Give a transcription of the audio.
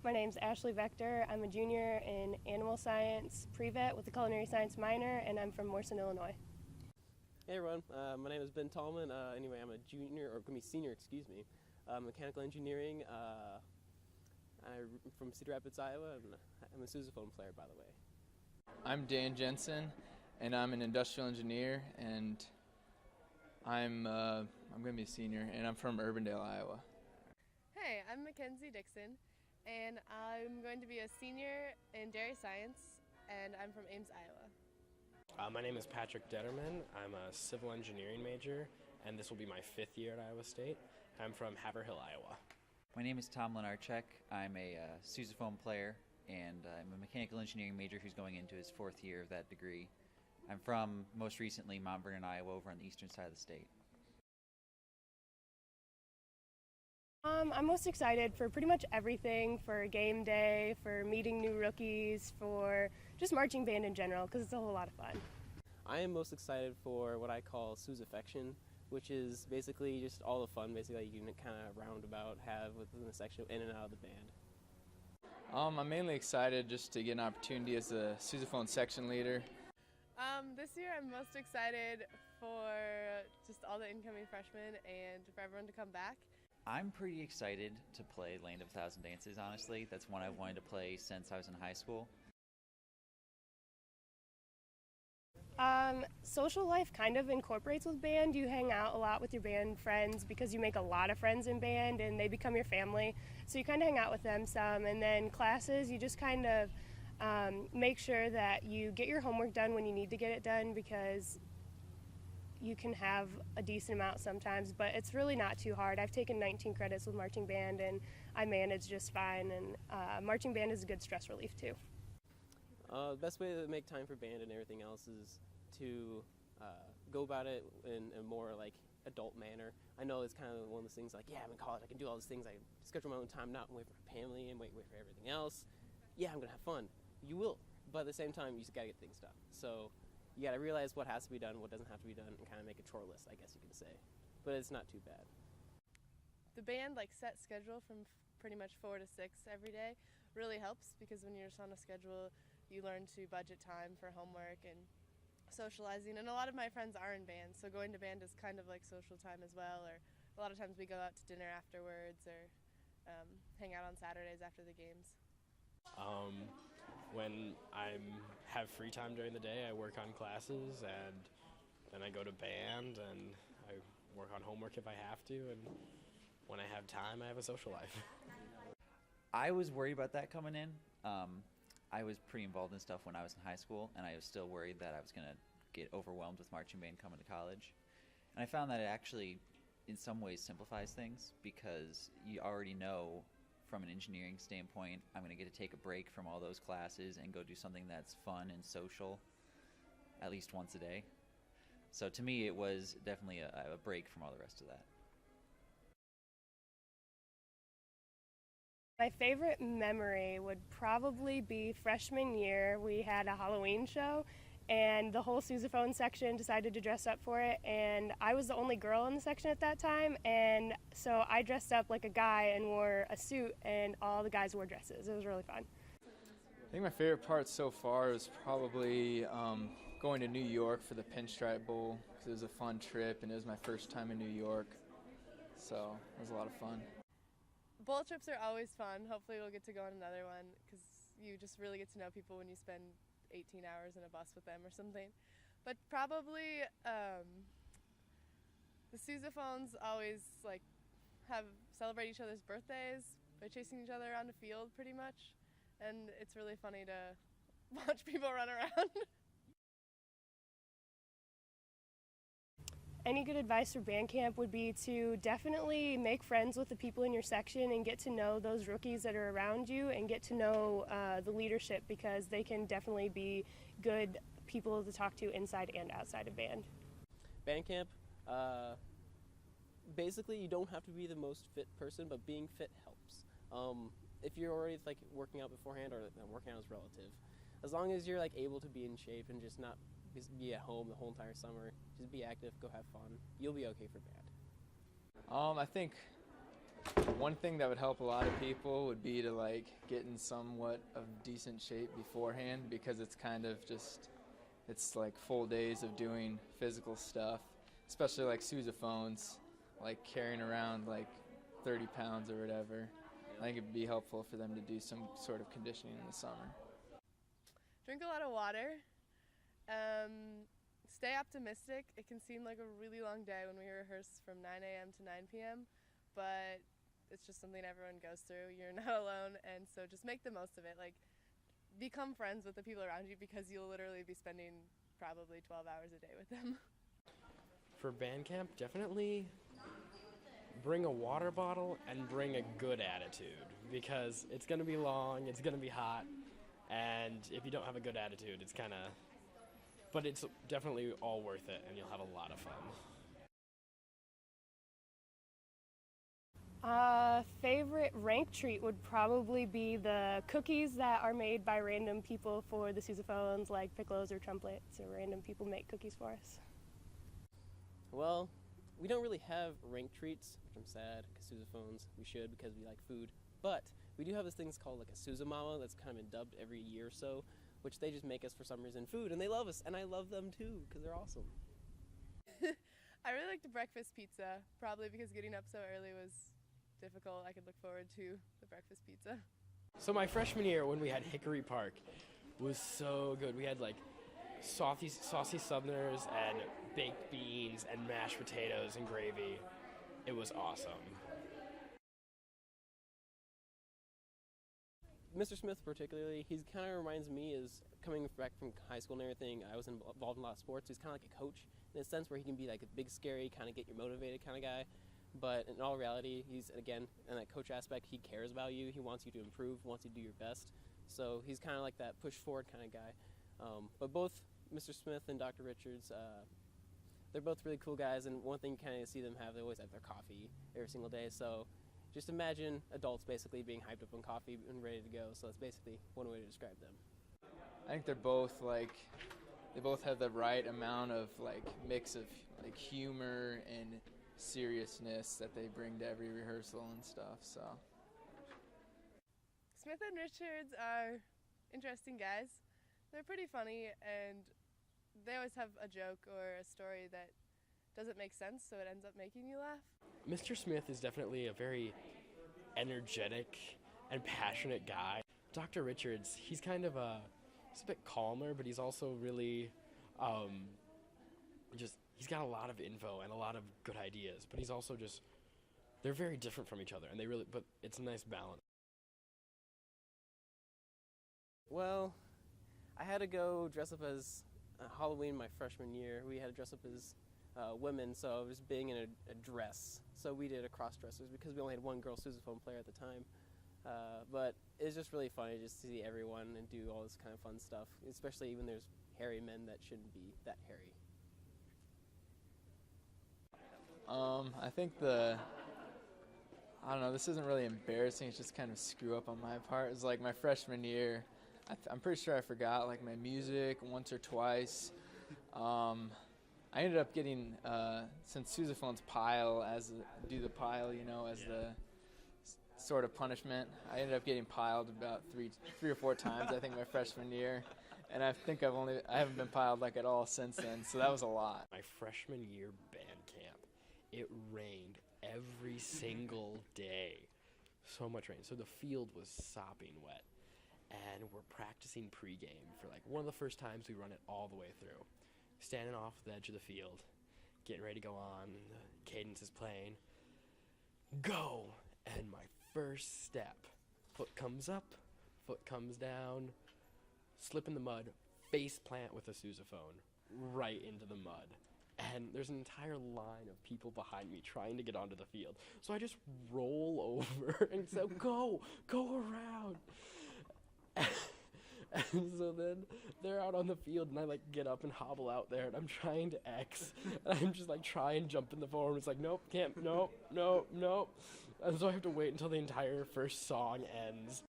My name's Ashley Vector. I'm a junior in animal science pre-vet with a culinary science minor, and I'm from Morrison, Illinois. Hey everyone, my name is Ben Tallman. Anyway, I'm a junior, or going to be senior, excuse me, mechanical engineering. I'm from Cedar Rapids, Iowa, and I'm a Sousaphone player, by the way. I'm Dan Jensen, and I'm an industrial engineer, and I'm going to be a senior, and I'm from Urbandale, Iowa. Hey, I'm Mackenzie Dixon, and I'm going to be a senior in dairy science, and I'm from Ames, Iowa. My name is Patrick Detterman. I'm a civil engineering major, and this will be my 5th year at Iowa State. I'm from Haverhill, Iowa. My name is Tom Lenarchek. I'm a Sousaphone player, and I'm a mechanical engineering major who's going into his 4th year of that degree. I'm from, most recently, Mount Vernon, Iowa, over on the eastern side of the state. I'm most excited for pretty much everything, for game day, for meeting new rookies, for just marching band in general, because it's a whole lot of fun. I am most excited for what I call Sousaphone, which is basically just all the fun basically you can kind of roundabout have within the section in and out of the band. I'm mainly excited just to get an opportunity as a Sousaphone section leader. This year I'm most excited for just all the incoming freshmen and for everyone to come back. I'm pretty excited to play Land of a Thousand Dances, honestly. That's one I've wanted to play since I was in high school. Social life kind of incorporates with band. You hang out a lot with your band friends because you make a lot of friends in band and they become your family. So you kind of hang out with them some. And then classes, you just kind of make sure that you get your homework done when you need to get it done, because you can have a decent amount sometimes, but it's really not too hard. I've taken 19 credits with marching band and I manage just fine, and marching band is a good stress relief too. The best way to make time for band and everything else is to go about it in a more like adult manner. I know it's kind of one of those things like, yeah, I'm in college, I can do all these things, I schedule my own time, not wait for family and wait for everything else. Yeah, I'm gonna have fun. You will, but at the same time, you just gotta get things done. So you gotta realize what has to be done, what doesn't have to be done, and kind of make a chore list, I guess you can say. But it's not too bad. The band set schedule from pretty much 4 to 6 every day really helps, because when you're just on a schedule, you learn to budget time for homework and socializing. And a lot of my friends are in band, so going to band is kind of like social time as well. Or a lot of times we go out to dinner afterwards, or hang out on Saturdays after the games. When I have free time during the day, I work on classes, and then I go to band, and I work on homework if I have to, and when I have time, I have a social life. I was worried about that coming in. I was pretty involved in stuff when I was in high school, and I was still worried that I was going to get overwhelmed with marching band coming to college. And I found that it actually, in some ways, simplifies things, because you already know, from an engineering standpoint, I'm going to get to take a break from all those classes and go do something that's fun and social at least once a day. So to me, it was definitely a break from all the rest of that. My favorite memory would probably be freshman year. We had a Halloween show, and the whole Sousaphone section decided to dress up for it, and I was the only girl in the section at that time, and so I dressed up like a guy and wore a suit, and all the guys wore dresses. It was really fun. I think my favorite part so far is probably going to New York for the Pinstripe Bowl, because it was a fun trip, and it was my first time in New York, so it was a lot of fun. Bowl trips are always fun. Hopefully we'll get to go on another one, because you just really get to know people when you spend 18 hours in a bus with them or something. But probably the Sousaphones always celebrate each other's birthdays by chasing each other around a field pretty much, and it's really funny to watch people run around. Any good advice for band camp would be to definitely make friends with the people in your section and get to know those rookies that are around you, and get to know the leadership, because they can definitely be good people to talk to inside and outside of band. Band camp, basically you don't have to be the most fit person, but being fit helps. If you're already working out beforehand, or working out is relative, as long as you're able to be in shape and just not be at home the whole entire summer, just be active, go have fun, you'll be okay for band. I think One thing that would help a lot of people would be to like get in somewhat of decent shape beforehand, because it's kind of just, it's like full days of doing physical stuff, especially like sousaphones, like carrying around like 30 pounds or whatever. I think it'd be helpful for them to do some sort of conditioning in the summer. Drink a lot of water. Stay optimistic. It can seem like a really long day when we rehearse from 9 a.m. to 9 p.m., but it's just something everyone goes through. You're not alone, and so just make the most of it. Like, become friends with the people around you, because you'll literally be spending probably 12 hours a day with them. For band camp, definitely bring a water bottle and bring a good attitude, because it's going to be long, it's going to be hot, and if you don't have a good attitude, it's kind of, but it's definitely all worth it, and you'll have a lot of fun. Favorite rank treat would probably be the cookies that are made by random people for the sousaphones, like piccolos or trumpets, or random people make cookies for us. Well, we don't really have rank treats, which I'm sad, because sousaphones, we should, because we like food. But we do have this thing called like a Sousa Mama that's kind of been dubbed every year or so, which they just make us for some reason food, and they love us, and I love them too, because they're awesome. I really like the breakfast pizza, probably because getting up so early was difficult. I could look forward to the breakfast pizza. So my freshman year, when we had Hickory Park, was so good. We had like saucy Southerners and baked beans and mashed potatoes and gravy. It was awesome. Mr. Smith particularly, he kind of reminds me, as coming back from high school and everything, I was involved in a lot of sports. He's kind of like a coach in a sense, where he can be like a big, scary, kind of get you motivated kind of guy. But in all reality, he's, again, in that coach aspect, he cares about you. He wants you to improve, wants you to do your best. So he's kind of like that push forward kind of guy. But both Mr. Smith and Dr. Richards, they're both really cool guys. And one thing you kind of see them have, they always have their coffee every single day. So just imagine adults basically being hyped up on coffee and ready to go. So that's basically one way to describe them. I think they're both like, they both have the right amount of like mix of like humor and seriousness that they bring to every rehearsal and stuff. So Smith and Richards are interesting guys. They're pretty funny, and they always have a joke or a story that doesn't make sense, so it ends up making you laugh. Mr. Smith is definitely a very energetic and passionate guy. Dr. Richards, he's kind of he's a bit calmer, but he's also really he's got a lot of info and a lot of good ideas, but he's also just, they're very different from each other, and but it's a nice balance. Well, I had to go dress up as Halloween my freshman year. We had to dress up as women, so I was being in a dress. So we did a cross-dressers because we only had one girl sousaphone player at the time. But it's just really funny just to see everyone and do all this kind of fun stuff, especially when there's hairy men that shouldn't be that hairy. I think I don't know, this isn't really embarrassing, it's just kind of screw up on my part. It's like my freshman year, I'm pretty sure I forgot like my music once or twice. I ended up getting, since sousaphones pile, do the pile, you know, as the sort of punishment, I ended up getting piled about three or four times, I think, my freshman year. And I think I haven't been piled like at all since then, so that was a lot. My freshman year band camp, it rained every single day. So much rain. So the field was sopping wet. And we're practicing pregame for like one of the first times we run it all the way through. Standing off the edge of the field, getting ready to go on, the cadence is playing. Go! And my first step, foot comes up, foot comes down, slip in the mud, face plant with a sousaphone right into the mud. And there's an entire line of people behind me trying to get onto the field. So I just roll over and say, go around. And so then they're out on the field, and I like get up and hobble out there, and I'm trying to X, and I'm just like try and jump in the form. It's like, nope, can't, nope. And so I have to wait until the entire first song ends